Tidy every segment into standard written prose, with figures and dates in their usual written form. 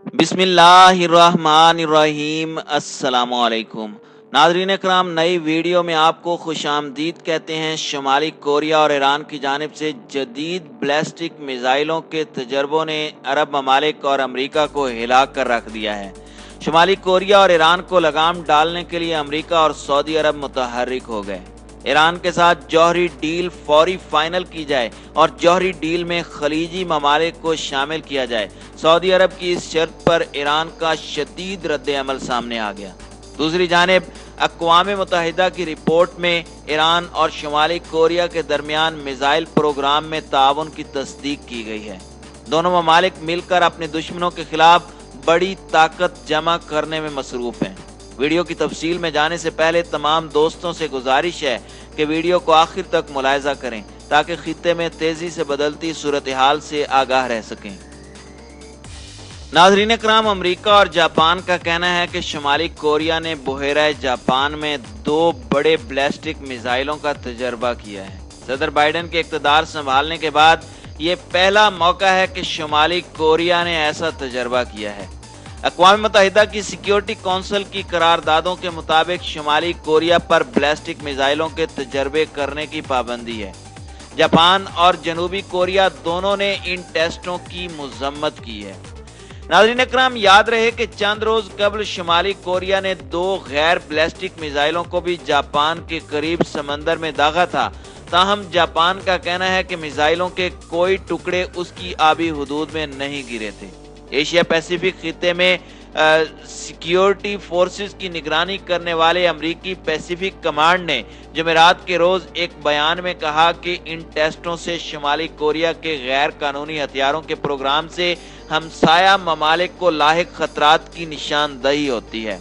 बिस्मिल्लाहिर्रहमानिर्रहीम। अस्सलाम वालेकुम नाज़रीन इकराम, नई वीडियो में आपको खुशामदीद कहते हैं। शुमाली कोरिया और ईरान की जानिब से जदीद बैलिस्टिक मिज़ाइलों के तजर्बों ने अरब ममालिक और अमरीका को हिला कर रख दिया है। शुमाली कोरिया और ईरान को लगाम डालने के लिए अमरीका और सऊदी अरब मुतहर्रिक हो गए। ईरान के साथ जौहरी डील फौरी फाइनल की जाए और जौहरी डील में खलीजी ममालिक को शामिल किया जाए। सऊदी अरब की इस शर्त पर ईरान का शदीद रद्द अमल सामने आ गया। दूसरी जानिब अक़वाम मुत्तहिदा की रिपोर्ट में ईरान और शुमाली कोरिया के दरमियान मिसाइल प्रोग्राम में ताउन की तस्दीक की गई है। दोनों ममालिक मिलकर अपने दुश्मनों के खिलाफ बड़ी ताकत जमा करने में मसरूफ हैं। वीडियो की तफसील में जाने से पहले तमाम दोस्तों से गुजारिश है कि वीडियो को आखिर तक मुलाहिजा करें ताकि खित्ते में तेजी से बदलती सूरत हाल से आगाह रह सकें। नाज़रीन इकराम, अमरीका और जापान का कहना है कि शुमाली कोरिया ने बुहेरा जापान में 2 बड़े बैलिस्टिक मिसाइलों का तजर्बा किया है। सदर बाइडेन के इक़्तिदार संभालने के बाद ये पहला मौका है कि शुमाली कोरिया ने ऐसा तजर्बा किया है। अक़वाम मुत्तहिदा की सिक्योरिटी कौंसिल की करारदादों के मुताबिक शुमाली कोरिया पर बैलिस्टिक मिसाइलों के तजर्बे करने की पाबंदी है। जापान और जनूबी कोरिया दोनों ने इन टेस्टों की मज़म्मत की है। नाज़रीन इकराम, याद रहे कि चंद रोज कबल शुमाली कोरिया ने 2 गैर बैलिस्टिक मिसाइलों को भी जापान के करीब समंदर में दागा था। ताहम जापान का कहना है कि मिसाइलों के कोई टुकड़े उसकी आबी हदूद में नहीं गिरे थे। एशिया पैसिफिक खित्ते में सिक्योरिटी फोर्सेस की निगरानी करने वाले अमरीकी पैसिफिक कमांड ने जुमेरात के रोज एक बयान में कहा कि इन टेस्टों से शुमाली कोरिया के गैर कानूनी हथियारों के प्रोग्राम से हमसाया ममालिक को लाहिक खतरात की निशानदही होती है।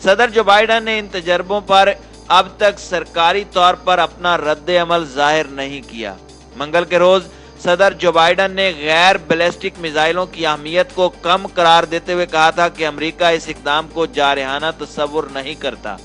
सदर जो बाइडेन ने इन तजर्बों पर अब तक सरकारी तौर पर अपना रद्द अमल जाहिर नहीं किया। मंगल के रोज सदर जो बाइडेन ने गैर बैलिस्टिक मिसाइलों की अहमियत को कम करार देते हुए कहा था कि अमेरिका इस इक़दाम को जारहाना तस्वुर नहीं करता।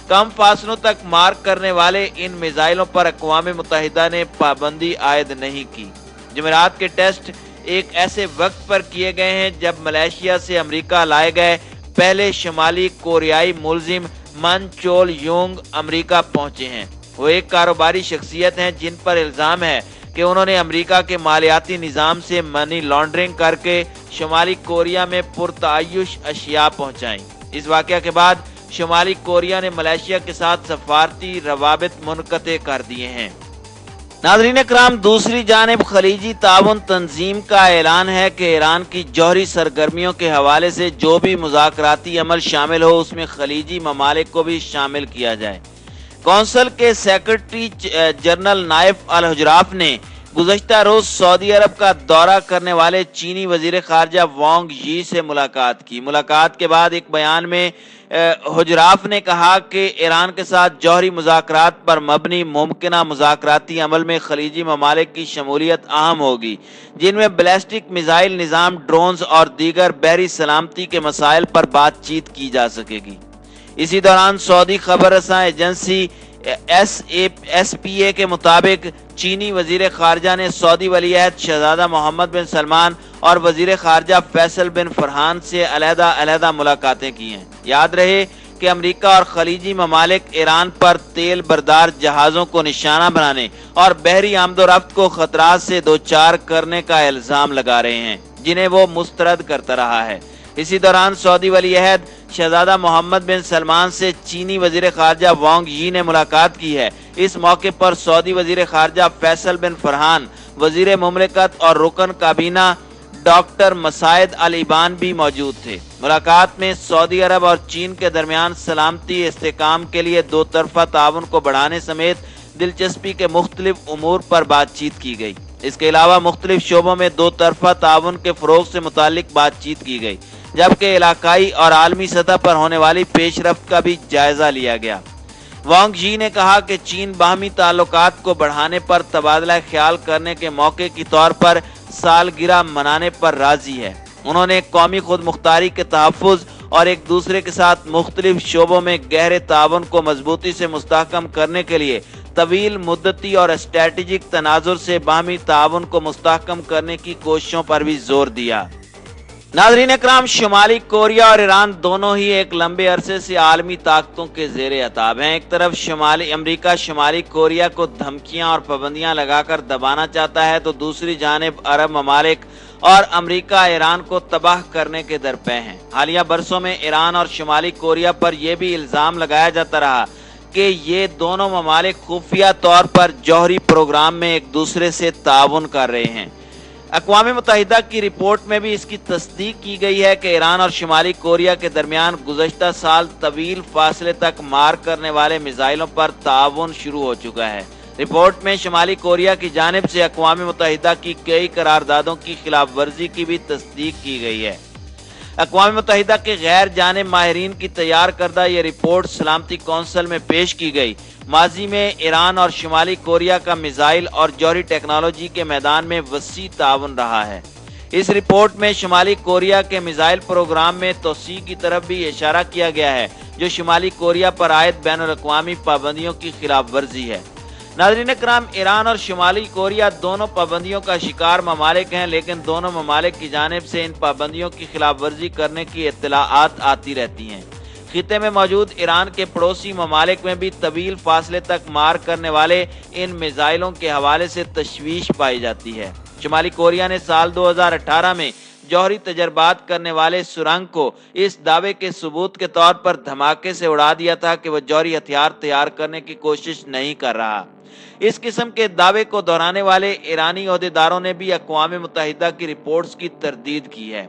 कम फासलों तक मार करने वाले इन मिसाइलों पर अक़वाम मुत्तहिदा ने पाबंदी आयद नहीं की। जुमेरात के टेस्ट एक ऐसे वक्त पर किए गए हैं जब मलेशिया से अमेरिका लाए गए पहले शुमाली कोरियाई मुलजिम मन चोल योंग अमेरिका पहुंचे हैं। वो एक कारोबारी शख्सियत हैं जिन पर इल्जाम है कि उन्होंने अमेरिका के मालियाती निज़ाम से मनी लॉन्ड्रिंग करके शुमाली कोरिया में पुरतायुश अशिया पहुंचाई। इस वाक़या के बाद शुमाली कोरिया ने मलेशिया के साथ सफारती रवाबित मुनक़ते कर दिए हैं। नाज़रीन इकराम, दूसरी जानिब खलीजी ताउन तंजीम का ऐलान है कि ईरान की जौहरी सरगर्मियों के हवाले से जो भी मुज़ाकराती अमल शामिल हो उसमें खलीजी ममालिक को भी शामिल किया जाए। कौंसिल के सेक्रेटरी जनरल नाइफ अल हुजराफ ने गुज़श्ता रोज सऊदी अरब का दौरा करने वाले चीनी वजीर खारजा वांग यी से मुलाकात की। मुलाकात के बाद एक बयान में हुजराफ ने कहा कि ईरान के साथ जौहरी मुज़ाकरात पर मबनी मुमकिना मुज़ाकराती अमल में खलीजी ममालिक की शमूलियत अहम होगी, जिनमें बैलिस्टिक मिसाइल निज़ाम, ड्रोन्स और दीगर बहरी सलामती के मसाइल पर बातचीत की जा सकेगी। इसी दौरान सऊदी खबर रसां एजेंसी SPA के मुताबिक चीनी वजीर खारजा ने सऊदी वलीअहद शहजादा मोहम्मद बिन सलमान और वजीर खारजा फैसल बिन फरहान से अलहदा मुलाकातें की हैं। याद रहे कि अमेरिका और खलीजी ममालिक ईरान पर तेल बरदार जहाज़ों को निशाना बनाने और बहरी आमदोरफ्त को खतरात से दोचार करने का इल्ज़ाम लगा रहे हैं, जिन्हें वो मुस्तरद करता रहा है। इसी दौरान सऊदी वलीअहद शहजादा मोहम्मद बिन सलमान से चीनी वजीर खारजा वांग यी ने मुलाकात की है। इस मौके पर सऊदी वजीर खारजा फैसल बिन फरहान, वजीर मुमलिकत और रुकन काबीना डॉक्टर मसायद अल इबान भी मौजूद थे। मुलाकात में सऊदी अरब और चीन के दरमियान सलामती इस्तेकाम के लिए 2 तरफा ताउन को बढ़ाने समेत दिलचस्पी के मुख्तलिफ उमूर पर बातचीत की गई। इसके अलावा मुख्तलिफ शोबों में 2 तरफा ताउन के फ़रोग़ से मुतालिक बातचीत की गई, जबकि इलाकाई और आलमी सतह पर होने वाली पेशरफ्त का भी जायजा लिया गया। वांग यी ने कहा कि चीन बाहमी ताल्लुकात को बढ़ाने पर तबादला ख्याल करने के मौके के तौर पर सालगिरह मनाने पर राजी है। उन्होंने कौमी खुद मुख्तारी के तहफ़्फ़ुज़ और एक दूसरे के साथ मुख्तलिफ शोबों में गहरे ताउन को मजबूती से मुस्तहकम करने के लिए तवील मुद्दती और स्ट्रेटेजिक तनाजुर से बाहमी ताउन को मुस्तहकम करने की कोशिशों पर भी जोर दिया। नाज़रीन इकराम, शुमाली कोरिया और ईरान दोनों ही एक लंबे अरसे से आलमी ताकतों के ज़ेरे अताब हैं। एक तरफ अमरीका शुमाली कोरिया को धमकियां और पाबंदियां लगाकर दबाना चाहता है, तो दूसरी जानिब अरब ममालिक और अमरीका ईरान को तबाह करने के दरपे हैं। हालिया बरसों में ईरान और शुमाली कोरिया पर यह भी इल्ज़ाम लगाया जाता रहा कि ये दोनों ममालिक खुफिया तौर पर जौहरी प्रोग्राम में एक दूसरे से ताउन कर रहे हैं। अक़वाम मुत्तहिदा की रिपोर्ट में भी इसकी तस्दीक की गई है कि ईरान और शुमाली कोरिया के दरमियान गुज़श्ता साल तवील फासले तक मार करने वाले मिसाइलों पर ताउन शुरू हो चुका है। रिपोर्ट में शुमाली कोरिया की जानिब से अक़वाम मुत्तहिदा की कई करारदादों की खिलाफ वर्जी की भी तस्दीक की गई है। अक़वाम मुत्तहिदा के गैर जानिब माहिरीन की तैयार करदा ये रिपोर्ट सलामती कौंसिल में पेश की गई। माजी में ईरान और शुमाली कोरिया का मिसाइल और जौहरी टेक्नोलॉजी के मैदान में वसी ताउन रहा है। इस रिपोर्ट में शुमाली कोरिया के मिसाइल प्रोग्राम में तोसी की तरफ भी इशारा किया गया है, जो शुमाली कोरिया पर आयद बैनुल-अक़वामी पाबंदियों की खिलाफ वर्जी है। नाज़रीन इकराम, ईरान और शुमाली कोरिया दोनों पाबंदियों का शिकार ममालिक हैं, लेकिन दोनों ममालिक की जानिब से इन पाबंदियों की खिलाफ वर्जी करने की इत्तलाआत आती रहती हैं। खिते में मौजूद ईरान के पड़ोसी ममालिक में भी तवील फासले तक मार करने वाले इन मिसाइलों के हवाले से तशवीश पाई जाती है। शुमाली कोरिया ने साल 2018 में जौहरी तजर्बात करने वाले सुरंग को इस दावे के सबूत के तौर पर धमाके से उड़ा दिया था कि वह जौहरी हथियार तैयार करने की कोशिश नहीं कर रहा। इस किस्म के दावे को दोहराने वाले ईरानी ओहदेदारों ने भी अक़वाम मुत्तहिदा की रिपोर्ट्स की तरदीद की है।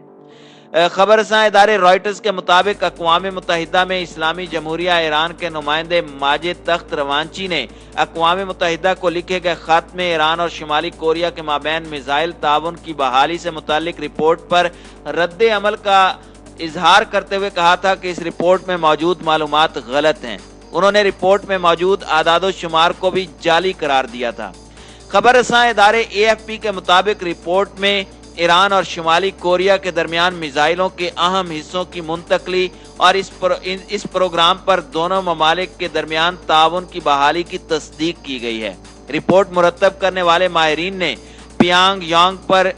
खबरसां इदारे रॉयटर्स के मुताबिक अक़वाम मुत्तहिदा में इस्लामी जमहूरिया ईरान के नुमाइंदे माजिद तख्त रवांची ने अक़वाम मुत्तहिदा को लिखे गए खत में ईरान और शुमाली कोरिया के माबैन मिसाइल ताउन की बहाली से मुतालिक रिपोर्ट पर रद्द अमल का इजहार करते हुए कहा था कि इस रिपोर्ट में मौजूद मालूमात गलत हैं। उन्होंने रिपोर्ट में मौजूद आदादो शुमार को भी जाली करार दिया था। खबरसां इदारे AFP के मुताबिक रिपोर्ट में ईरान और शुमाली कोरिया के दरमियान मिसाइलों के अहम हिस्सों की मुंतकली और इस प्रोग्राम पर दोनों ममालिक के दरमियान ताउन की बहाली की तस्दीक की गई है। रिपोर्ट मुरतब करने वाले माहिरीन ने पियांग पर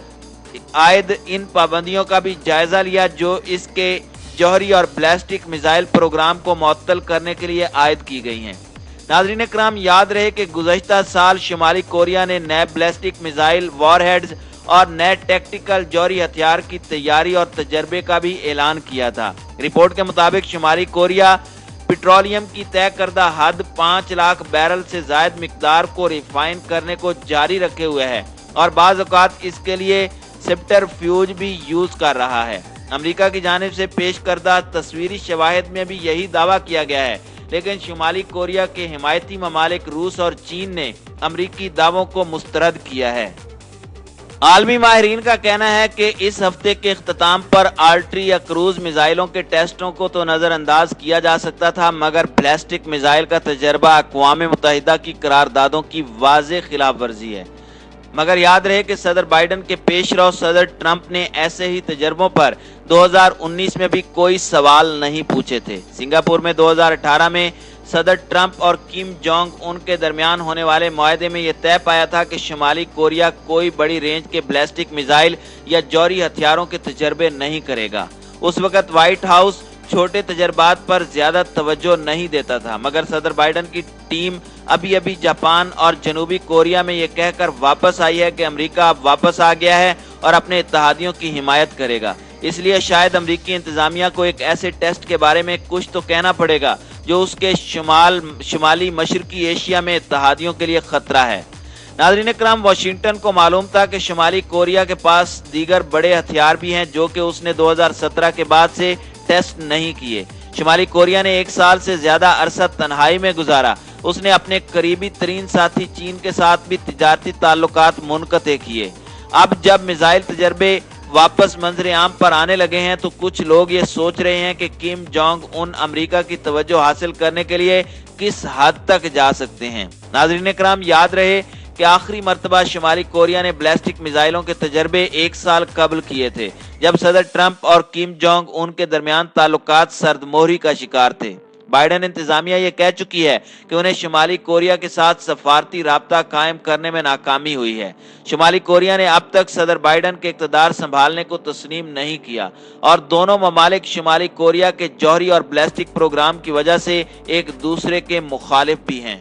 आयद इन पाबंदियों का भी जायजा लिया, जो इसके जौहरी और बैलिस्टिक मिसाइल प्रोग्राम को मुअत्तल करने के लिए आयद की गई हैं। नाज़रीन इकराम, याद रहे कि गुज़श्ता साल शुमाली कोरिया ने नए बैलिस्टिक मिसाइल वॉरहेड्स और नए टैक्टिकल जौहरी हथियार की तैयारी और तजर्बे का भी ऐलान किया था। रिपोर्ट के मुताबिक शुमाली कोरिया पेट्रोलियम की तय करदा हद 5 लाख बैरल से जायद मिकदार को रिफाइन करने को जारी रखे हुए है और बाज़ औक़ात इसके लिए सब्टरफ्यूज भी यूज कर रहा है। अमेरिका की जानिब से पेश करदा तस्वीरी शवाहिद में भी यही दावा किया गया है, लेकिन शुमाली कोरिया के हिमायती ममालिक रूस और चीन ने अमरीकी दावों को मुस्तरद किया है। आलमी माहिरीन का कहना है कि इस हफ्ते के इख्तिताम पर आर्टरी या क्रूज मिसाइलों के टेस्टों को तो नजरअंदाज किया जा सकता था, मगर बैलिस्टिक मिसाइल का तजर्बा अक़वाम मुत्तहिदा की करारदादों की वाज़ेह खिलाफ वर्जी है। मगर याद रहे कि सदर बाइडन के पेशरो सदर ट्रंप ने ऐसे ही तजर्बों पर 2019 में भी कोई सवाल नहीं पूछे थे। सिंगापुर में 2018 में सदर ट्रंप और किम जोंग उन के दरमियान होने वाले मुआहदे में यह तय पाया था कि शुमाली कोरिया कोई बड़ी रेंज के बैलिस्टिक मिसाइल या जौहरी हथियारों के तजर्बे नहीं करेगा। उस वक्त व्हाइट हाउस छोटे तजर्बात पर ज्यादा तवज्जो नहीं देता था, मगर सदर बाइडन की टीम अभी जापान और जनूबी कोरिया में यह कहकर वापस आई है कि अमेरिका अब वापस आ गया है और अपने इत्तेहादियों की हिमायत करेगा। इसलिए शायद अमेरिकी इंतजामिया को एक ऐसे टेस्ट के बारे में कुछ तो कहना पड़ेगा जो उसके शुमाली मशरकी एशिया में इत्तेहादियों के लिए खतरा है। नाज़रीन इकराम, वाशिंगटन को मालूम था कि शुमाली कोरिया के पास दीगर बड़े हथियार भी हैं जो कि उसने 2017 के बाद से टेस्ट नहीं किए। शुमाली कोरिया ने 1 साल से ज्यादा अरसा तन्हाई में गुजारा। उसने अपने करीबी तरीन साथी चीन के साथ भी तिजारती ताल्लुकात मुनक़ते किए। अब जब मिसाइल तजर्बे वापस मंजर आम पर आने लगे हैं तो कुछ लोग ये सोच रहे हैं कि किम जोंग उन अमेरिका की तवज्जो हासिल करने के लिए किस हद तक जा सकते हैं। नाज़रीन इकराम, याद रहे कि आखिरी मर्तबा शुमाली कोरिया ने बैलिस्टिक मिसाइलों के तजर्बे 1 साल कबल किए थे, जब सदर ट्रंप और किम जोंग उन के दरमियान ताल्लुकात सर्दमोहरी का शिकार थे। بائیڈن انتظامیہ یہ کہہ چکی ہے کہ انہیں شمالی کوریا کے ساتھ سفارتی رابطہ قائم کرنے میں ناکامی ہوئی ہے۔ شمالی کوریا نے اب تک صدر بائیڈن کے اقتدار سنبھالنے کو تسلیم نہیں کیا اور دونوں ممالک شمالی کوریا کے جوہری اور بیلسٹک پروگرام کی وجہ سے ایک دوسرے کے مخالف بھی ہیں۔